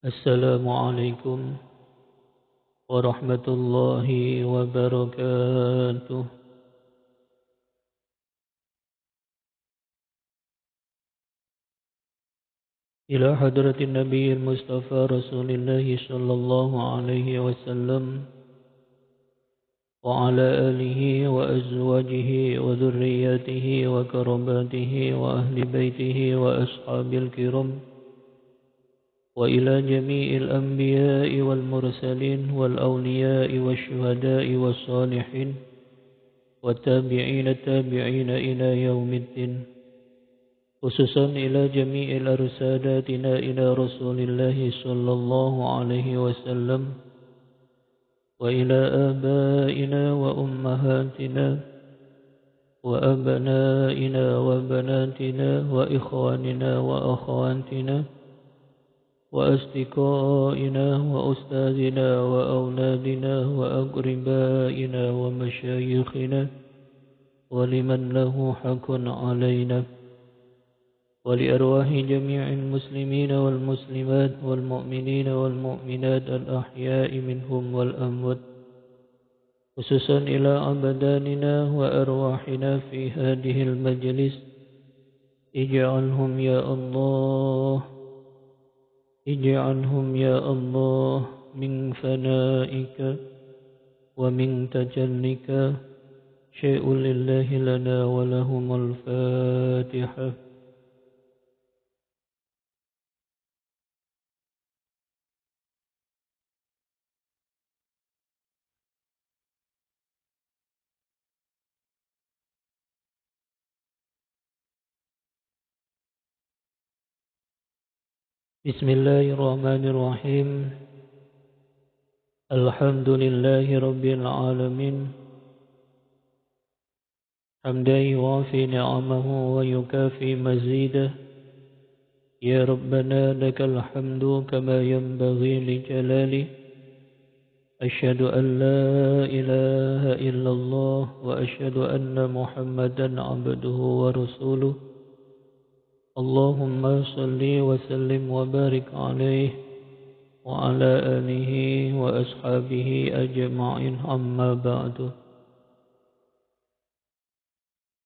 السلام عليكم ورحمة الله وبركاته. إلى حضرة النبي المصطفى رسول الله صلى الله عليه وسلم وعلى آله وأزواجه وذرياته وكرباته وأهل بيته وأصحاب الكرام وإلى جميع الأنبياء والمرسلين والأولياء والشهداء والصالحين والتابعين التابعين إلى يوم الدين، خصوصا إلى جميع الأرسالاتنا إلى رسول الله صلى الله عليه وسلم وإلى آبائنا وأمهاتنا وأبنائنا وبناتنا وإخواننا وأخواتنا وأصدقائنا وأستاذنا وأولادنا وأقربائنا ومشايخنا ولمن له حق علينا ولأرواح جميع المسلمين والمسلمات والمؤمنين والمؤمنات الأحياء منهم والأموات، خصوصا إلى أبداننا وأرواحنا في هذه المجلس. اجعلهم يا الله، اجعلهم يا الله من فنائك ومن تجلك شيء لله لنا ولهم الفاتحة. بسم الله الرحمن الرحيم. الحمد لله رب العالمين، حمدا يوافي نعمه ويكافي مزيده. يا ربنا لك الحمد كما ينبغي لجلاله. أشهد أن لا إله إلا الله وأشهد أن محمدا عبده ورسوله. اللهم صل وسلم وبارك عليه وعلى آله وأصحابه أجمعين، أما بعد.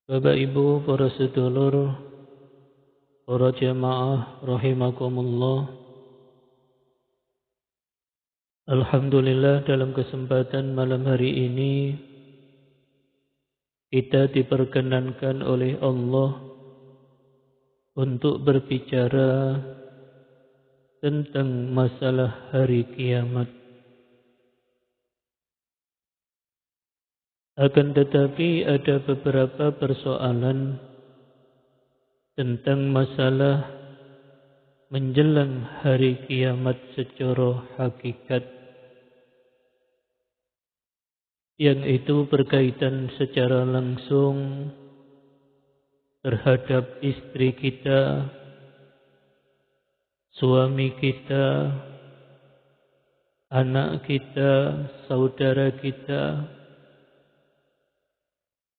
Bapak Ibu, para sedulur, para jamaah rahimakumullah. Alhamdulillah, dalam kesempatan malam hari ini kita diperkenankan oleh Allah untuk berbicara tentang masalah hari kiamat. Akan tetapi ada beberapa persoalan tentang masalah menjelang hari kiamat secara hakikat, yang itu berkaitan secara langsung terhadap istri kita, suami kita, anak kita, saudara kita,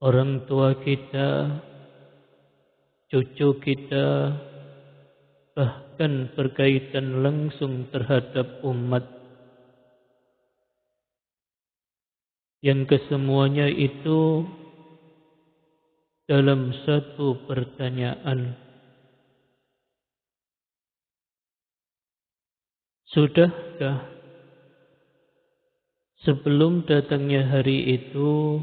orang tua kita, cucu kita, bahkan berkaitan langsung terhadap umat, yang kesemuanya itu dalam satu pertanyaan: sudahkah sebelum datangnya hari itu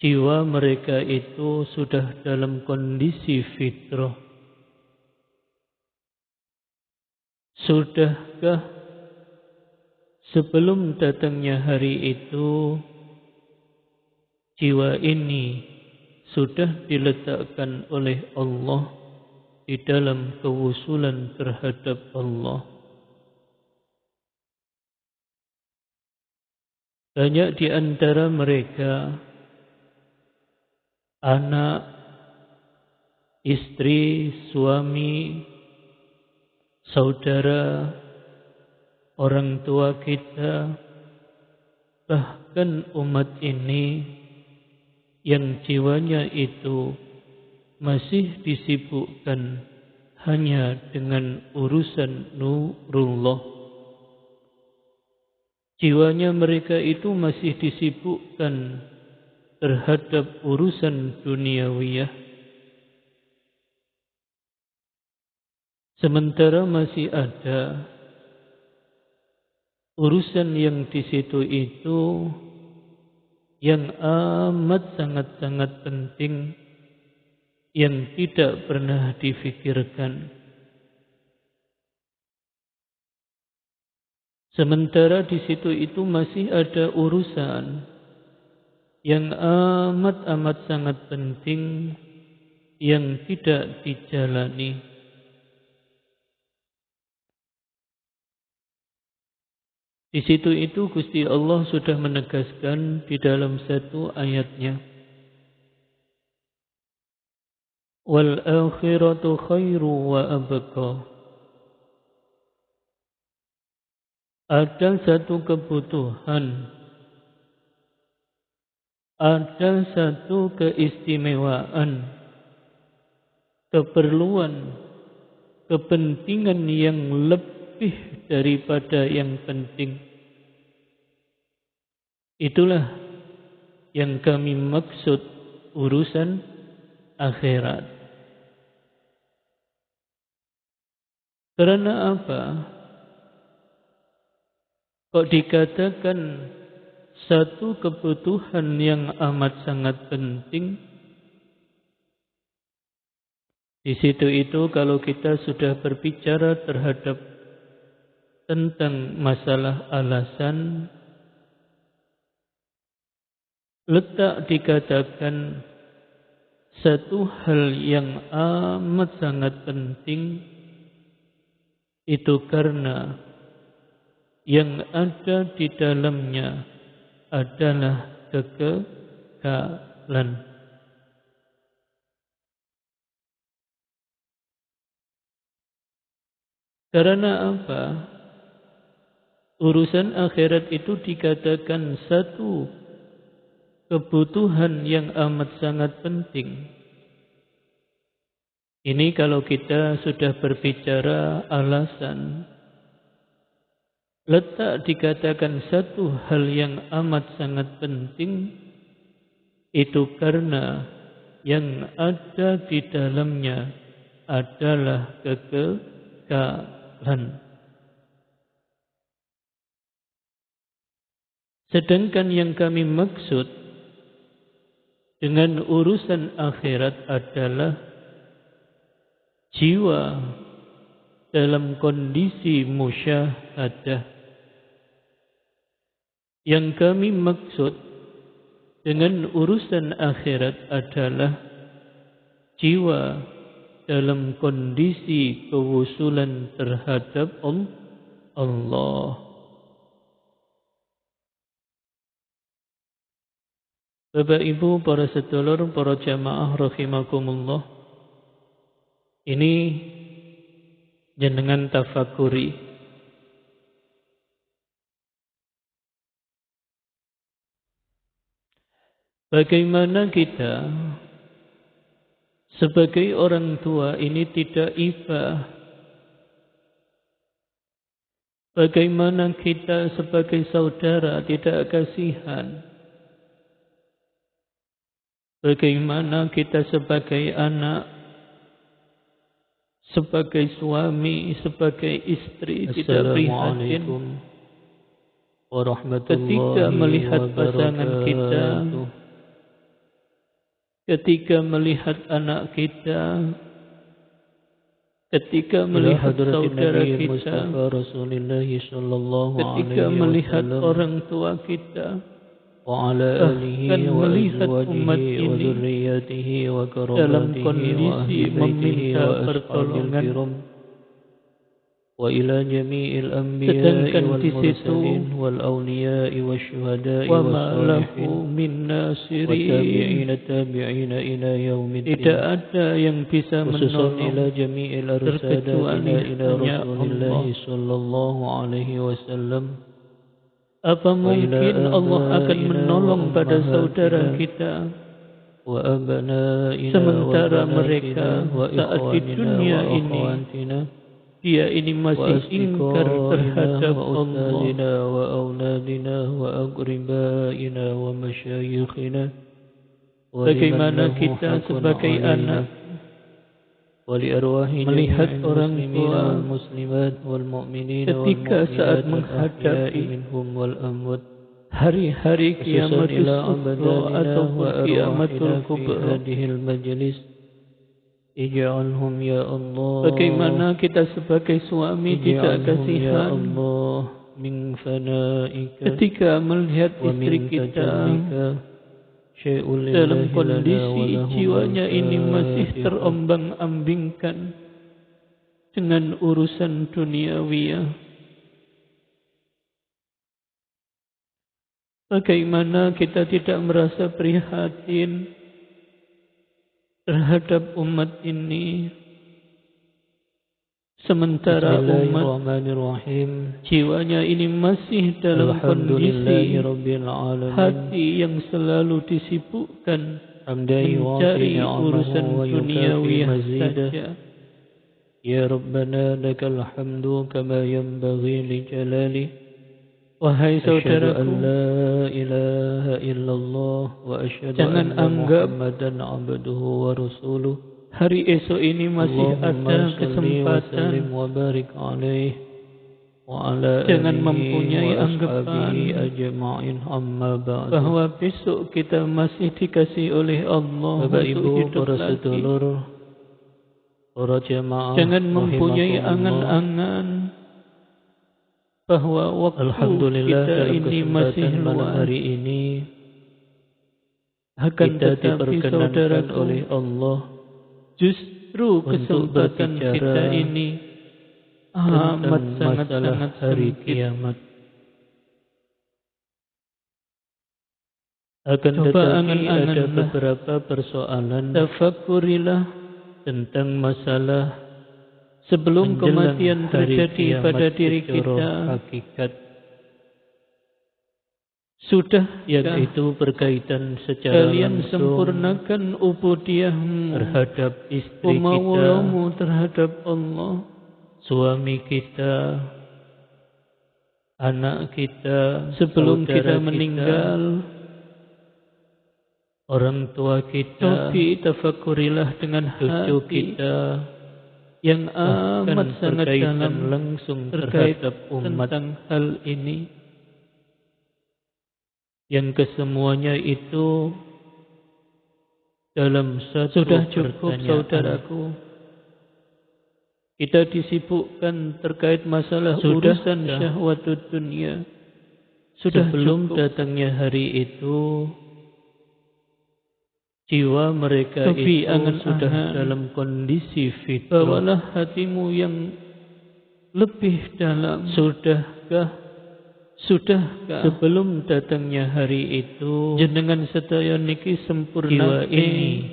jiwa mereka itu sudah dalam kondisi fitrah? Sudahkah sebelum datangnya hari itu jiwa ini sudah diletakkan oleh Allah di dalam kewusulan terhadap Allah? Banyak di antara mereka, anak, istri, suami, saudara, orang tua kita, bahkan umat ini yang jiwanya itu masih disibukkan hanya dengan urusan nurullah. Jiwanya mereka itu masih disibukkan terhadap urusan duniawiyah, sementara masih ada urusan yang di situ itu yang amat sangat-sangat penting, yang tidak pernah difikirkan. Sementara di situ itu masih ada urusan yang amat sangat penting yang tidak dijalani. Di situ itu Gusti Allah sudah menegaskan di dalam satu ayatnya, wal akhiratu khairu wa abqa. Ada satu kebutuhan, ada satu keistimewaan, keperluan, kepentingan yang lebih daripada yang penting. Itulah yang kami maksud urusan akhirat. Karena apa? Kok dikatakan satu kebutuhan yang amat sangat penting? Di situ itu kalau kita sudah berbicara terhadap tentang masalah alasan, letak dikatakan satu hal yang amat sangat penting itu karena yang ada di dalamnya adalah kekekalan. Karena apa? Urusan akhirat itu dikatakan satu kebutuhan yang amat sangat penting. Ini kalau kita sudah berbicara alasan, letak dikatakan satu hal yang amat sangat penting itu karena yang ada di dalamnya adalah kekekalan. Sedangkan yang kami maksud dengan urusan akhirat adalah jiwa dalam kondisi musyahadah. Yang kami maksud dengan urusan akhirat adalah jiwa dalam kondisi kewusulan terhadap Allah. Bapak Ibu, para sedulur, para jamaah rahimakumullah. Ini jenengan tafakuri. Bagaimana kita sebagai orang tua ini tidak iba? Bagaimana kita sebagai saudara tidak kasihan? Bagaimana kita sebagai anak, sebagai suami, sebagai istri tidak prihatin ketika melihat pasangan kita, ketika melihat anak kita, ketika melihat saudara kita, ketika melihat orang tua kita, bahkan melihat umat ini dalam kondisi meminta pertolongan. Sedangkan di situ وَمَا لَهُ مِنْ نَاصِرِينَ tidak ada yang bisa menolong terkecuali hanya Allah. Apa mungkin Allah akan menolong pada saudara kita وأبنائنا sementara mereka saat di dunia ini dia ini masih ingkar terhadap Allah وأولادنا وأقربائنا ومشايخنا bagaimana kita sebagai anak melihat orang tua ketika saat menghadapi hari-hari kiamatul kubra atau kiamatul kubra. Bagaimana kita sebagai suami tidak kasihan ketika melihat istri kita dalam kondisi jiwanya ini masih terombang-ambingkan dengan urusan duniawiyah. Bagaimana kita tidak merasa prihatin terhadap umat ini, sementara umat jiwanya ini masih dalam kondisi hati yang selalu disibukkan mencari urusan duniawi saja. Ya Rabbana lakal hamdu kama yanbaghi li jalali. Wahai saudaraku, jangan anggap hari esok ini masih ada kesempatan. Jangan mempunyai anggapan bahwa besok kita masih dikasih oleh Allah untuk hidup lagi. Jangan mempunyai angan-angan bahwa waktu kita ini masih luas. Hari ini akan tetapi saudaraku, oleh Allah justru kesempatan kita ini amat sangat-sangat hari kiamat. Akan tetapi ada beberapa persoalan, tafakurilah tentang masalah sebelum kematian terjadi pada diri kita, hakikat sudah yaitu berkaitan secara kalian sempurnakan ubudiyahmu terhadap istri kita, terhadap Allah, suami kita, anak kita, sebelum kita meninggal, orang tua kita. Tapi tafakurilah dengan cucu kita yang amat sangat dalam langsung terhadap umat tentang hal ini, yang kesemuanya itu dalam satu sudah cukup saudaraku. Kita disibukkan terkait masalah urusan syahwatud dunia. Sudah sebelum datangnya hari itu, jiwa mereka itu sudah dalam kondisi fitrah. Bawalah hatimu yang lebih dalam. Sudahkah sebelum datangnya hari itu jenengan sedaya niki sempurna ini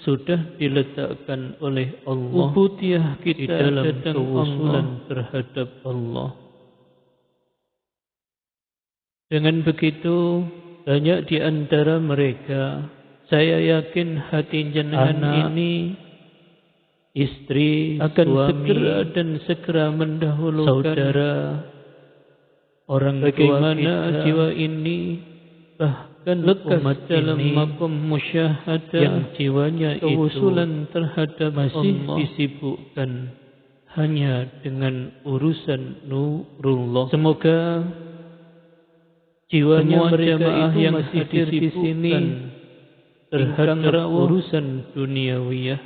sudah diletakkan oleh Allah ubudiyah kita di dalam kewusulan terhadap Allah. Dengan begitu banyak di antara mereka, saya yakin hati jenengan ini, istri, akan suami, segera mendahulukan saudara, orang bagaimana jiwa ini bahkan lekas dalam makom musyahadah yang jiwanya kewusulan terhadap masih Allah disibukkan hanya dengan urusan nurullah. Semoga jiwanya mereka itu yang masih hadir di sini terhadap urusan duniawiyah,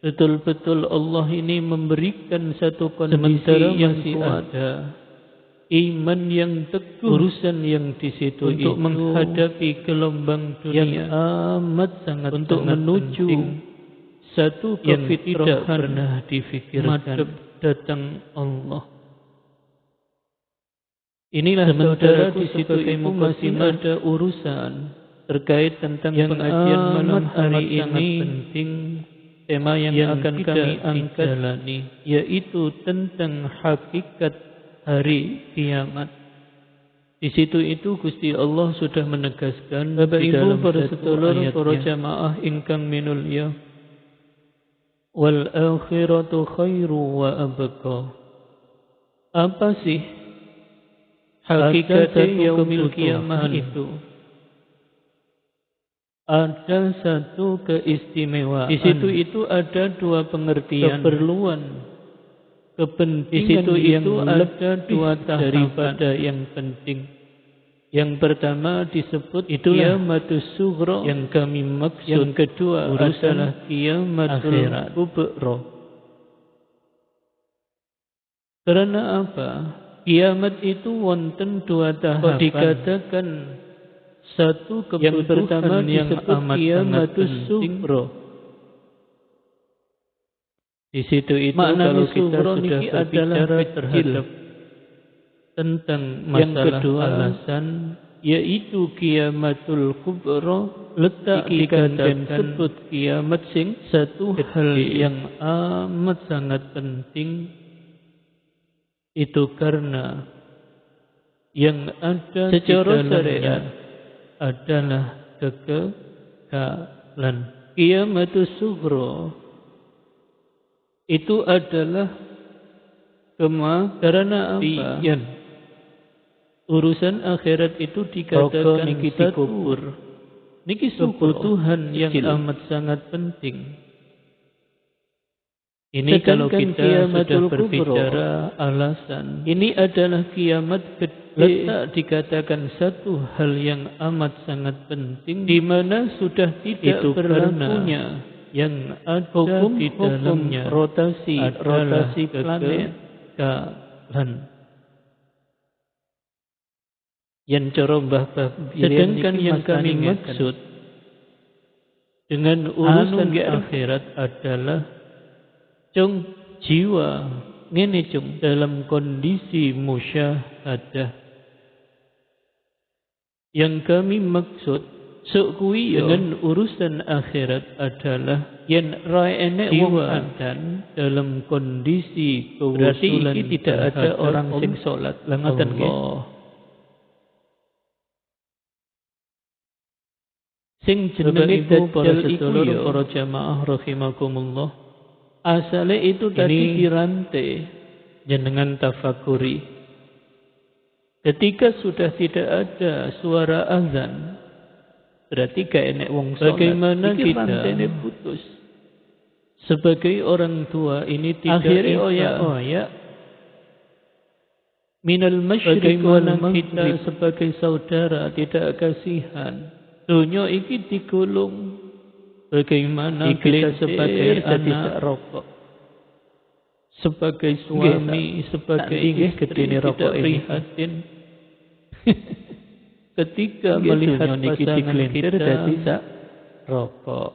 betul-betul Allah ini memberikan satu kondisi yang ada, iman yang teguh, urusan yang di situ untuk menghadapi gelombang dunia yang amat sangat untuk menuju satu yang tidak pernah difikirkan datang Allah. Inilah sementara di situ itu masih ada urusan terkait tentang yang pengajian malam hari ini penting. Tema yang akan kami angkat yaitu tentang hakikat hari kiamat. Di situ itu Gusti Allah sudah menegaskan Bapak Ibu para sedulur para jamaah ingkang minulya wal akhiratu khairu wa abqa. Apa sih hakikat yaumil kiamah itu? Ada satu keistimewaan. Di situ itu ada dua pengertian. Keperluan, kepentingan. Di situ itu ada dua tahapan daripada yang penting. Yang pertama disebut qiyamatus sughra, yang kami maksud. Yang kedua adalah qiyamatul kubra. Karena apa? Kiamat itu wonten dua tahapan. Dikatakan satu kebutuhan yang pertama yang amat qiyamatus sughra. Di situ itu kalau kita sudah berbicara terhadap tentang masalah yang kedua, alasan yaitu qiyamatul kubra, letak dikatakan sebut kiamat sing satu hal yang amat sangat penting itu karena yang ada secara syariat adalah kekekalan. Qiyamatus sughra itu adalah karena apa? Urusan akhirat itu dikatakan satu niki kebutuhan yang amat sangat penting. Ini kalau kita sudah berbicara alasan, ini adalah kiamat gede, letak dikatakan satu hal yang amat sangat penting, di mana sudah tidak itu berlakunya yang ada hukum di dalamnya rotasi planet kekekalan. Yang corobah sedangkan yang kami maksud dengan urusan akhirat adalah jiwa ngene dalam kondisi musyahadah. Yang kami maksud sukui dengan urusan akhirat adalah yang raene wong adan dalam kondisi kewusulan. Berarti tidak ada orang sing salat langoten nggih. Sing jenenge Dajjal iku ya para jamaah rahimakumullah. Asale itu tadi dirantai jenengan tafakuri. Ketika sudah tidak ada suara azan, berarti gak enek wong salat. Bagaimana kita putus? Sebagai orang tua ini tidak oyak-oyak minal masyriq wal maghrib. Kita sebagai saudara tidak kasihan. Dunia iki digulung. Bagaimana kita sebagai anak rokok, sebagai suami, sebagai istri tidak prihatin ketika melihat pasangan kita rokok,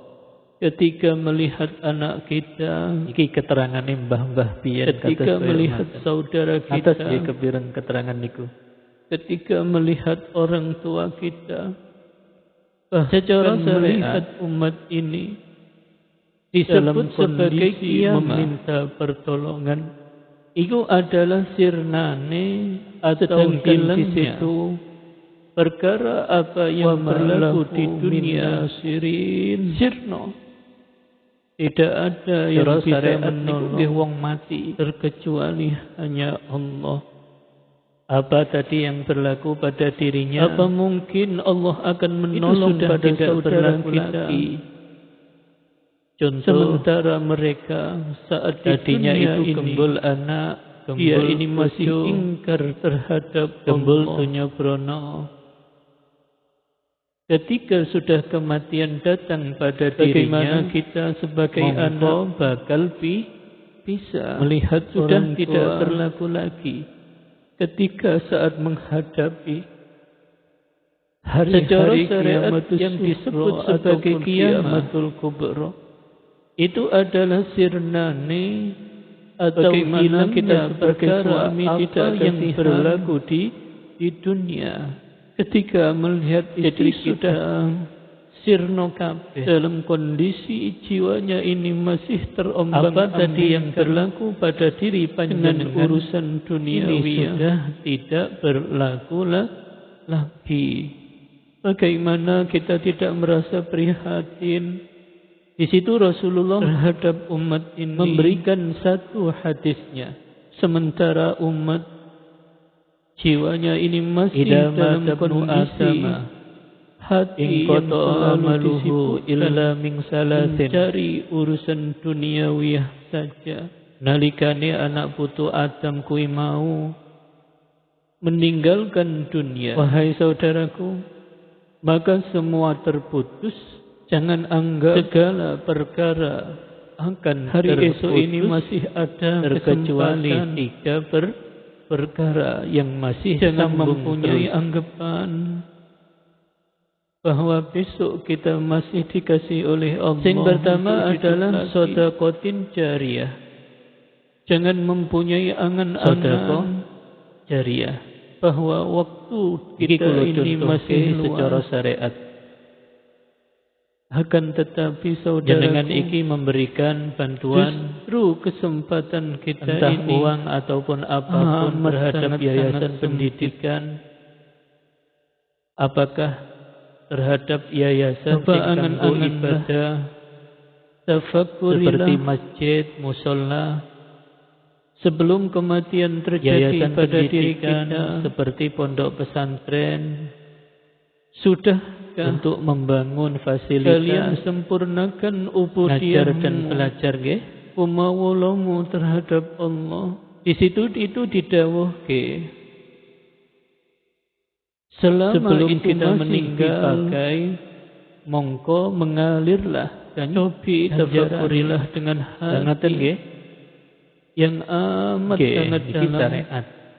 ketika melihat anak kita, iki keterangan mbah-mbah biyen, ketika melihat saudara kita, keterangan niku, ketika melihat orang tua kita, secara melihat umat ini disebut sebagai meminta pertolongan. Itu adalah sirnane atau hilangnya perkara apa yang berlaku di dunia sirno. Tidak ada yang bisa menolong wong mati terkecuali hanya Allah. Apa tadi yang berlaku pada dirinya? Apa mungkin Allah akan menolong pada saudara kita? Contoh, sementara mereka saat tadinya itu gembul anak, dia ini masih ingkar terhadap gembul dunia brono. Ketika sudah kematian datang pada dirinya, kita sebagai anak bakal bisa melihat sudah tidak berlaku lagi. Ketika saat menghadapi hari-hari kiamat yang disebut sebagai qiyamatul kubra, itu adalah sirnane atau bagaimana kita sebagai suami tidak yang berlaku di dunia. Ketika melihat istri sudah sirno kabeh dalam kondisi jiwanya ini masih terombang-ambing. Apa tadi yang berlaku pada diri panjenengan urusan duniawi sudah tidak berlaku lagi. Bagaimana kita tidak merasa prihatin? Di situ Rasulullah terhadap umat ini memberikan satu hadisnya. Sementara umat jiwanya ini masih dalam kondisi hati yang selalu disibukkan mencari urusan duniawiyah saja. Nalikane anak putu Adam kui mau meninggalkan dunia, wahai saudaraku, maka semua terputus. Jangan anggap segala perkara akan hari esok ini masih ada terkecuali 3 perkara yang masih jangan mempunyai anggapan bahwa besok kita masih dikasih oleh Allah. Yang pertama adalah sedekah jariyah. Jangan mempunyai angan-angan jariyah bahwa waktu kita ini masih secara syariat. Akan tetapi saudara, dengan iki memberikan bantuan, justru kesempatan kita entah ini uang ataupun apapun terhadap yayasan pendidikan, apakah terhadap yayasan tingkang ibadah seperti masjid, musola, sebelum kematian terjadi pada diri kita, seperti pondok pesantren, sudah untuk membangun fasilitas, kalian sempurnakan ubudiyahmu dan belajar pemawulamu terhadap Allah. Di situ itu didawuhke sebelum kita meninggal dipakai, mongko mengalirlah dan cobi tafakurilah dengan hati yang amat sangat dalam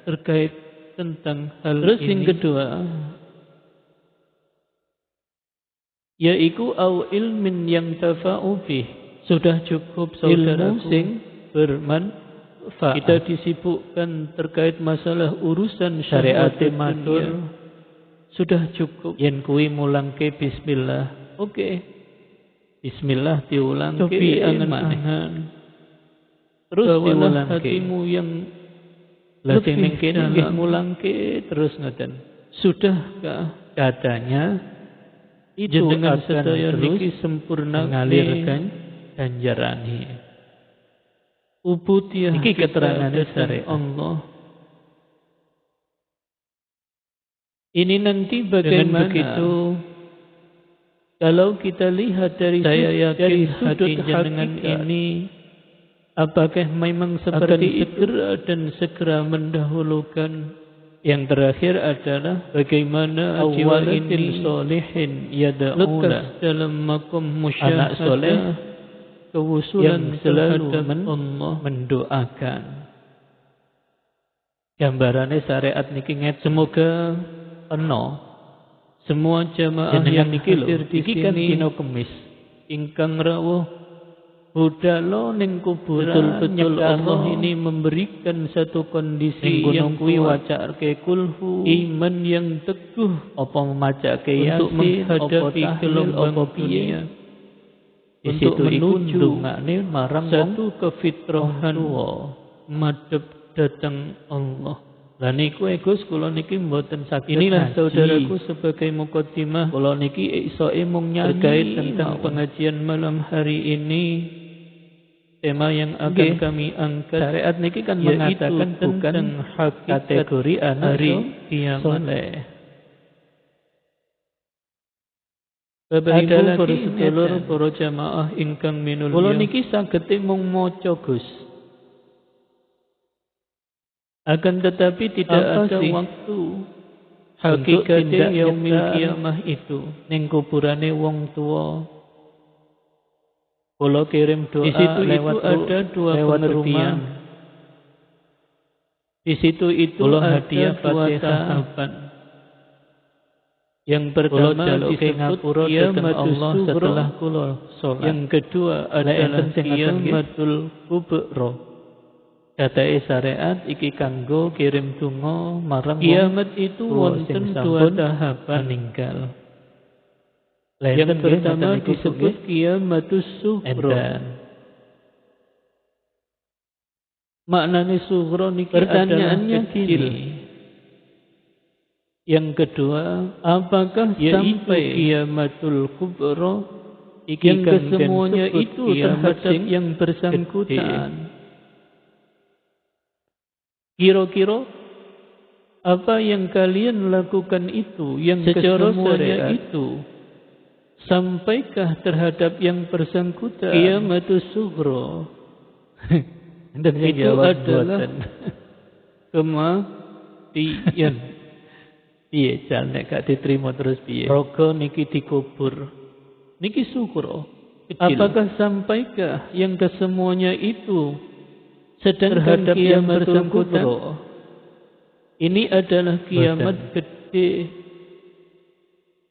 terkait tentang hal ini. Terus yang kedua, yaitu au ilmin yang tafa'u bih. Sudah cukup saudara sing bermanfaat. Kita disibukkan terkait masalah urusan syariat matur. Sudah cukup. Yen kuwi mulangke bismillah. Oke. Bismillah diulangke. Cobi angan-angan. Terus diulangke. Hatimu yang lebih mungkin mulangke terus ngoten. Sudahkah katanya itu dengan sedaya niki sempurna mengalirkan ganjarani ubudiyah iki keterangan dari Allah. Ini nanti bagaimana begitu kalau kita lihat dari sudut jenengan ini, apakah memang seperti itu dan segera mendahulukan. Yang terakhir adalah bagaimana awal ini solihin yada'una dalam makom musyahadah, anak soleh kewusulan selalu Allah mendoakan. Gambarannya syariat niki nget, semoga semua jamaah yang hadir di sini dina Kemis ingkang rawuh budalo ning kuburan, betul-betul Allah ini memberikan satu kondisi yang wacarke kulhu, iman yang teguh, apa memacake yasin, untuk menghadapi gelombang dunia, untuk menuju marang satu kefitrahan madhep datang Allah. Lah niku Gus kula niki mboten saged. Inilah saudaraku sebagai mukadimah, kula niki isoke mung terkait tentang pengajian malam hari ini. Tema yang akan kami angkat syariat niki kan mengatakan bukan kategori anak hari kiamat. Bapak Ibu para sedulur para jamaah ingkang minulya, kula niki saged mung maca Gus. Akan tetapi tidak ada waktu hakikate yaumil kiamah itu ning kuburane wong tua. Kalau kirim doa di situ lewat itu ada dua pengertian. Di situ itu ada dua tahapan. Yang pertama disebut qiyamatus setelah kula salat. Yang kedua adalah qiyamatul kubra. Katae syariat iki kanggo kirim donga marang kiamat itu wonten dua tahapan meninggal. Yang pertama disebut qiyamatus sughra. Maknanya sughra niki pertanyaannya gini. Yang kedua, apakah sampai kiamatul kubra yang kesemuanya itu terhadap yang bersangkutan? Kira-kira apa yang kalian lakukan itu yang kesemuanya itu sampaikah terhadap yang bersangkutan? Kiamatus sughra itu adalah kematian. Piye jan nek gak diterima terus piye? Raga niki dikubur. Niki sughra. Apakah sampaikah yang kesemuanya itu sedang terhadap yang bersangkutan? Ini adalah kiamat gede.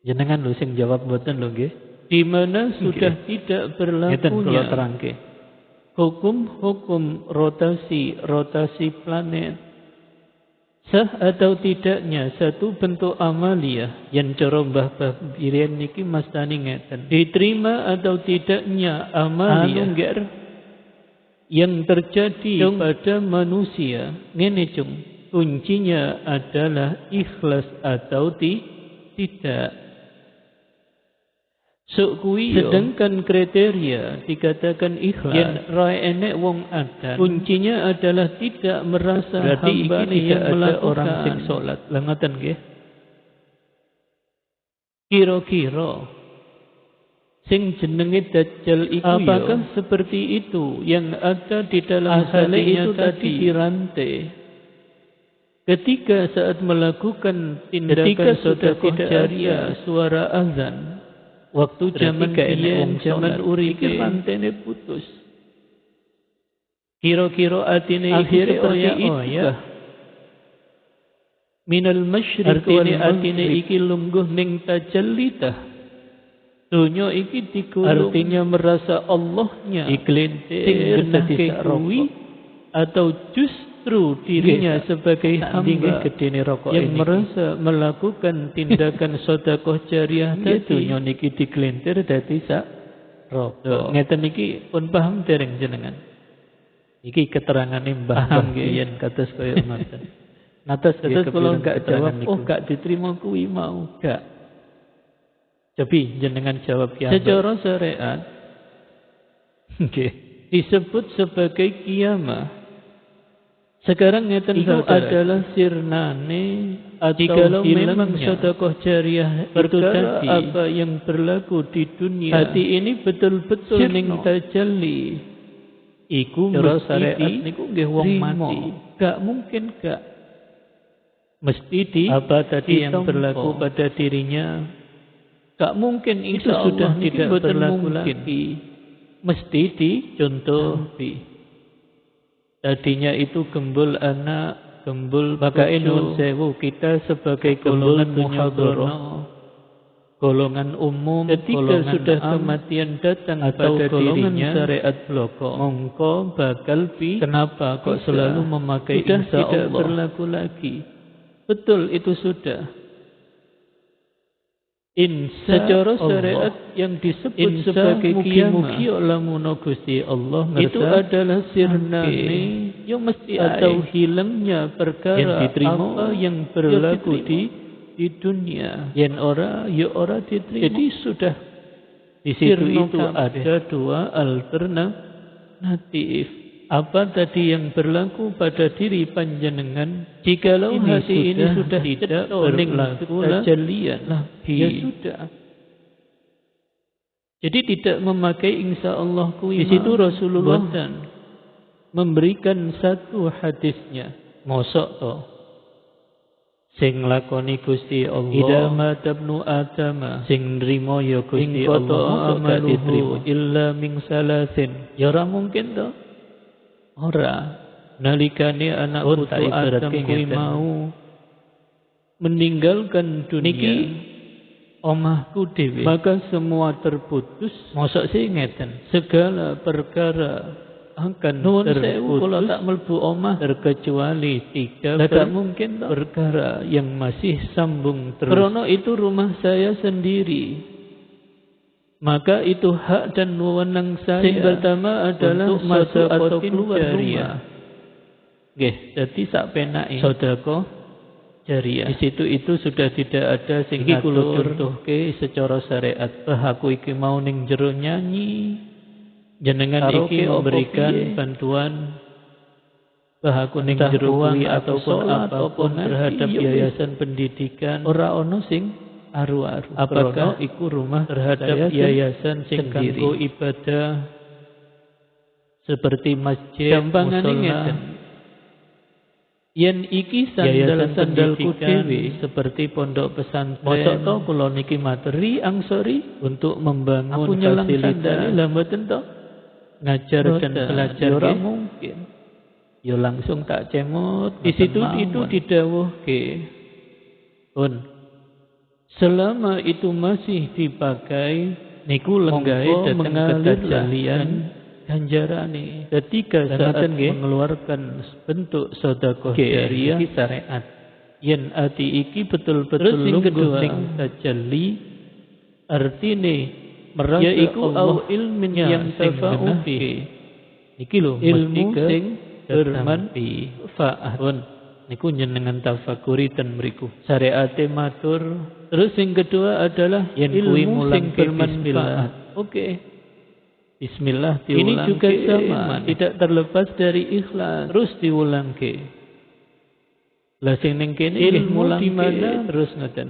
Jenengan lho sing jawab mboten lho nggih. Di mana sudah tidak berlakunya hukum-hukum rotasi planet. Sah atau tidaknya satu bentuk amalia yang cara Mbah Birian niki mastani ngeten. Diterima atau tidaknya amalia yang terjadi pada manusia. Ngene cung, kuncinya adalah ikhlas atau tidak. Sedangkan kriteria dikatakan ikhlas yen ra enek wong adan, kuncinya adalah tidak merasa hamba yang melakukan orang sing salat. Lah ngoten nggih. Kira-kira sing jenenge dajjal iku apakah seperti itu yang ada di dalam hatinya itu tadi dirantai? Ketika saat melakukan tindakan sedekah jariah, suara azan, waktu zaman biyen, zaman uripe rantene putus. Kira-kira atine iki seperti itu. Minal masyriq wal atine iki lungguh ning tajallitah. Dunya iki digulung, artinya merasa Allahnya iklintir dadi saruwi atau justru dirinya sebagai hamba yang merasa melakukan tindakan sedekah jariah tadi niki diklintir dadi sak rokok. Ngeten iki pun paham dereng jenengan? Iki keterangane Mbah yen kados kaya ngoten. Natas kalau enggak jawab, gak diterima kuwi mau gak. Tapi jenengan jawab ya. Secara syariat disebut sebagai kiamah. Sekarang ngeten itu adalah sirnane atau memang sedekah jariah itu tadi apa yang berlaku di dunia. Hati ini betul-betul ning tajalli. Iku mesti niku nggih wong mati. Gak mungkin gak. Mesti di apa tadi yang berlaku pada dirinya. Gak mungkin itu sudah tidak berlaku lagi. Mesti dicontoh. Tadinya itu gembul anak, gembul pakai nun sewu, kita sebagai golongan muhadharah, golongan umum, ketika sudah kematian datang pada dirinya syariat bloko, mongko bakal kenapa kok selalu memakai insya Allah tidak berlaku lagi. Betul, itu sudah. Secara syariat yang disebut sebagai mugi-mugi lamun Gusti Allah itu adalah sirnane yang mesti atau hilangnya perkara apa yang berlaku di dunia. Yen ora ya ora diterima. Jadi sudah di situ itu ada dua alternatif. Apa tadi yang berlaku pada diri panjenengan? Jikalau hati ini sudah tidak berlaku tajalian, ya sudah. Jadi tidak memakai insya Allah kuwi. Di situ Rasulullah dan memberikan satu hadisnya. Mosok to. Sing lakoni Gusti Allah. Idza mata ibnu Adam, sing nrimo ya Gusti Allah gak diterima illa min salasin. Ya ora mungkin to. Ora nalikane anak putu Adam kuwi mau meninggalkan dunia omahku dhewe, maka semua terputus. Mosok sih ngeten, segala perkara akan terputus kalau tak melbu omah terkecuali tiga mungkin perkara yang masih sambung terus. Karena itu rumah saya sendiri, maka itu hak dan wewenang saya. Yang pertama adalah untuk masuk atau keluar rumah. Nggih, dadi sak penake sedekah Jariah. Di situ itu sudah tidak ada sing kula contohke secara syariat. Aku iki mau ning jero nyanyi, jenengan iki memberikan bantuan aku ning jero kuwi ataupun apapun terhadap yayasan pendidikan. Ora ono sing aru-aru. Apakah iku rumah terhadap yayasan sing kanggo ibadah seperti masjid, mushola. Yen iki sandal-sandalku dhewe seperti pondok pesantren. Mosok to kula niki materi angsori untuk membangun fasilitas. Lah mboten to. Ngajar dan belajar ora mungkin. Ya langsung tak cemot. Di situ itu didhawuhke. Pun selama itu masih dipakai niku lenggahe dateng kejalian ganjarane. Ketika saat mengeluarkan bentuk sedekah jariyah syariat. Yen ati iki betul-betul lungguh ning tajalli artine merasa yaiku au ilmin yang tafa'u fihi. Iki lho ilmu sing bermanfaat. Niku jenengan tafakuri ten mriku. Syariate matur. Terus yang kedua adalah yen kuwi mulang bermanfaat. Oke. Bismillah diulang. Ini juga sama, tidak terlepas dari ikhlas. Terus diulang ke. Lah sing ning kene ilmu di mana terus ngoten.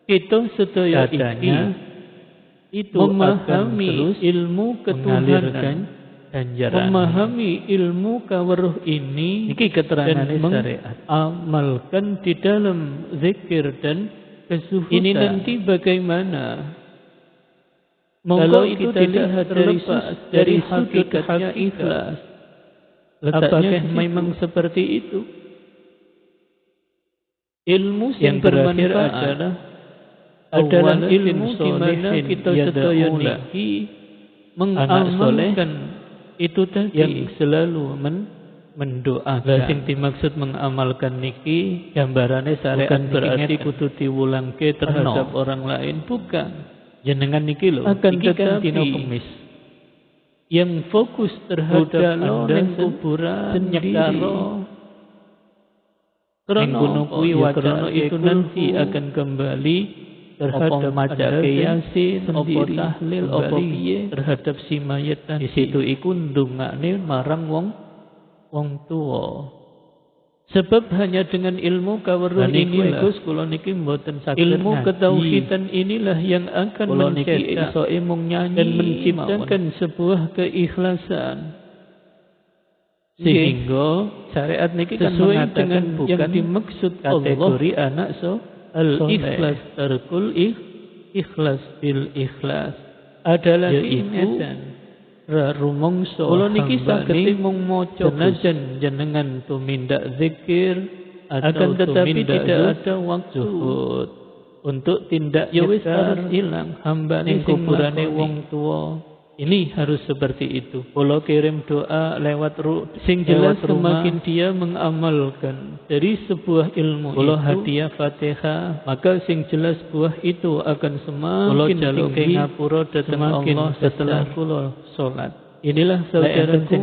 Kita sedaya iki itu memahami ilmu ketuhanan, memahami ilmu kaweruh ini iki keterangane syariat. Amalkan di dalam zikir dan kezuhudan. Ini nanti bagaimana? Kalau itu tidak terlepas dari hakikatnya ikhlas. Apakah memang seperti itu? Ilmu yang bermanfaat adalah ilmu di mana kita sedaya niki mengamalkan itu tadi yang selalu mendoakan. Sing dimaksud mengamalkan niki gambarane syariat berarti kudu diwulangke terhadap orang lain, bukan. Jenengan niki lho akan tetapi dina Kamis yang fokus terhadap Anda kuburan nyekaro krono kuwi wacana itu nanti akan kembali terhadap maca Yasin, apa tahlil, apa piye terhadap si mayit. Di situ iku ndongakne marang wong tuwa. Sebab hanya dengan ilmu kaweruh inilah kula niki mboten saged ilmu ketauhidan inilah yang akan mencetak dan menciptakan sebuah keikhlasan. Sehingga syariat niki kan mengatakan bukan yang dimaksud kategori anak al-ikhlas tarkul ikhlas bil ikhlas adalah yaitu rumangsa kula niki saged mung maca senajan jenengan tumindak zikir akan tetapi tidak ada waktu untuk tindak ya wis harus ilang hambane kuburane wong tua. Ini harus seperti itu. Kula kirim doa lewat sing jelas semakin dia mengamalkan dari sebuah ilmu kula hadiah Fatihah, maka sing jelas buah itu akan semakin tinggi ngapura dhateng Allah setelah kula salat. Inilah saudaraku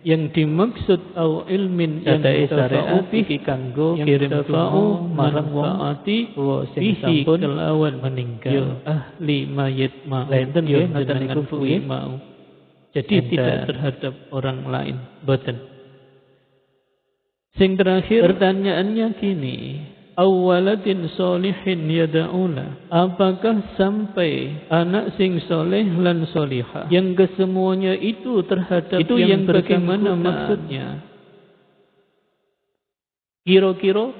yang dimaksud au ilmin yang syariat iki kanggo kirim doa marang wong mati sing sampun kelawan meninggal ahli mayit mau lenten yo jenengan kuwi mau. Jadi tidak terhadap orang lain, boten. Sing terakhir pertanyaannya gini, awaladin solihin yada'ula, apakah sampai anak sing soleh lan solihah yang kesemuanya itu terhadap itu yang bagaimana maksudnya? Kira-kira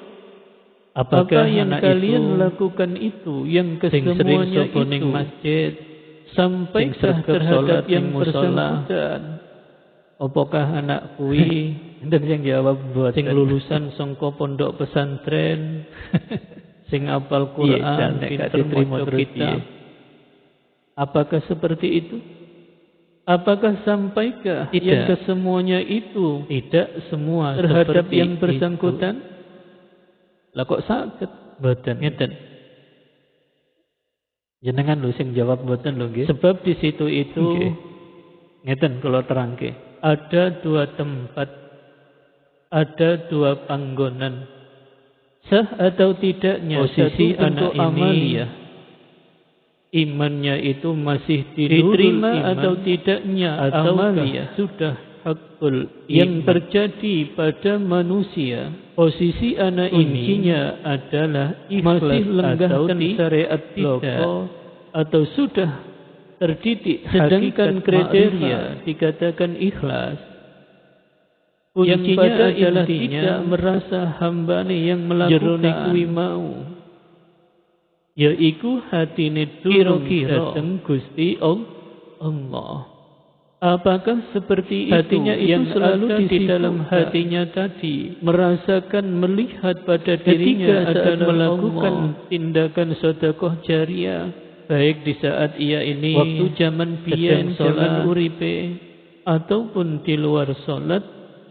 apakah yang kalian lakukan itu yang kesemuanya itu masjid sampai terhadap yang bersangkutan? Apakah anak kuwi dan yang jawab buat sing lulusan sangka pondok pesantren sing apal Quran pinter maca kitab. Apakah seperti itu? Apakah sampaikah yang kesemuanya itu tidak semua terhadap yang bersangkutan? Lah kok saged mboten ngeten. Jenengan lho sing jawab mboten lho nggih. Sebab di situ itu ngeten kula terangke. Ada dua tempat, ada dua panggonan. sah atau tidaknya posisi anak ini, imannya itu masih diterima atau tidaknya amaliyah sudah hakul yang terjadi pada manusia. Posisi anak ini adalah masih lenggahkan syariat tidak atau sudah terdidik, sedangkan kriteria dikatakan ikhlas. Kuncinya adalah tidak merasa hambane yang melakukan mau, yaiku hatine durung dateng Gusti Allah. Apakah seperti itu hatinya itu yang selalu di dalam hatinya tadi merasakan melihat pada dirinya saat melakukan tindakan sedekah jariah, baik di saat ia ini waktu zaman biyen zaman uripe ataupun di luar salat,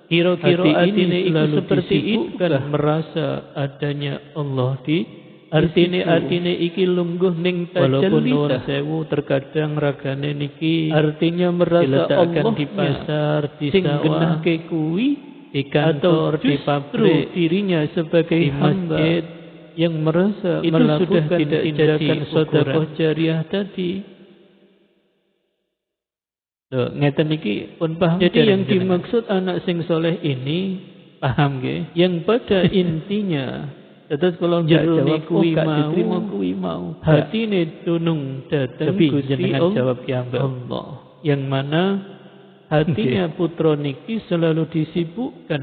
kira-kira atine itu seperti itu kan merasa adanya Allah di artine iki lungguh ning walaupun nuwun sewu terkadang ragane niki artinya merasa Allah di pasar, di sawah, kuwi di kantor, di pabrik, dirinya sebagai masjid yang merasa itu melakukan tindakan sedekah jariah tadi. Loh, ngeten niki pun paham. Jadi yang dimaksud anak sing soleh ini paham nggih? Yang pada intinya tetes kalau jawab kuwi mau hatine tunung dateng Gusti Allah, yang mana hatinya putra niki selalu disibukkan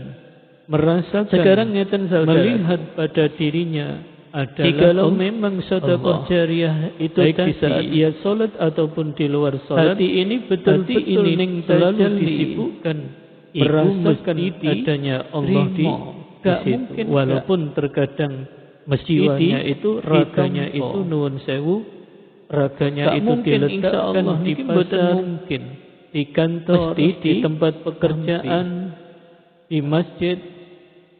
merasakan sekarang ngeten saudara melihat pada dirinya adalah jikalau memang sedekah jariah itu baik di saat ia salat ataupun di luar salat, hati ini betul-betul ini selalu disibukkan merasakan adanya Allah di mungkin walaupun terkadang jiwanya itu raganya itu nuwun sewu, raganya itu diletakkan di pasar, mungkin di kantor, di tempat pekerjaan, di masjid,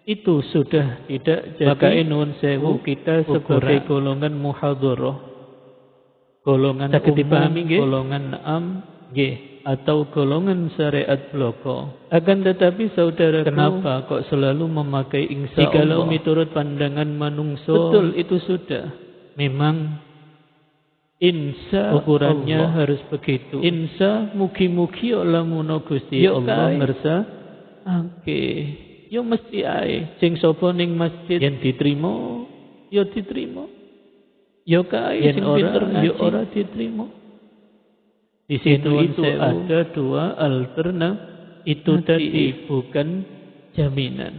itu sudah tidak jadi. Maka nuwun sewu kita sebagai golongan muhadharah, golongan umum, golongan am atau golongan syariat bloko. Akan tetapi saudara, kenapa kok selalu memakai insya Allah? Jikalau miturut pandangan manungso, betul itu sudah memang insya ukurannya Allah harus begitu. Insya mugi-mugi lamun Gusti Allah ngersa yo mesti ae sing sapa ning masjid yen diterima yo diterima, yo kae sing pinter ngaji yo ora diterima. Di situ itu ada dua alternatif itu tadi, bukan jaminan.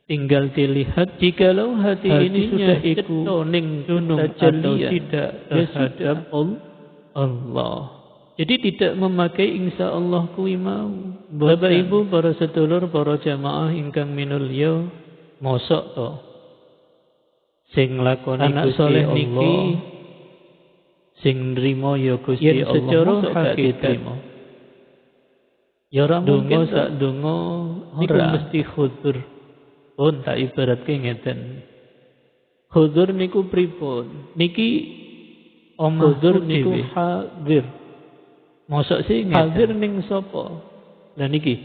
Tinggal dilihat jikalau hati ini sudah ikut ning gunung atau tidak terhadap Allah. Jadi tidak memakai insya Allah kuwi mau. Bapak Ibu, para sedulur, para jamaah ingkang minulya, mosok to sing lakoni anak saleh niki sing nrimo ya Gusti Allah secara hakikat. Ya ora mungkin sak donga niku mesti khudur. Pun tak ibaratke ngeten. Khudur niku pripun? Niki omah khudur niku hadir. Mosok sih hadir ning sapa? Lah niki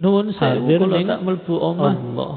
nuwun sewu kula tak mlebu omah Allah.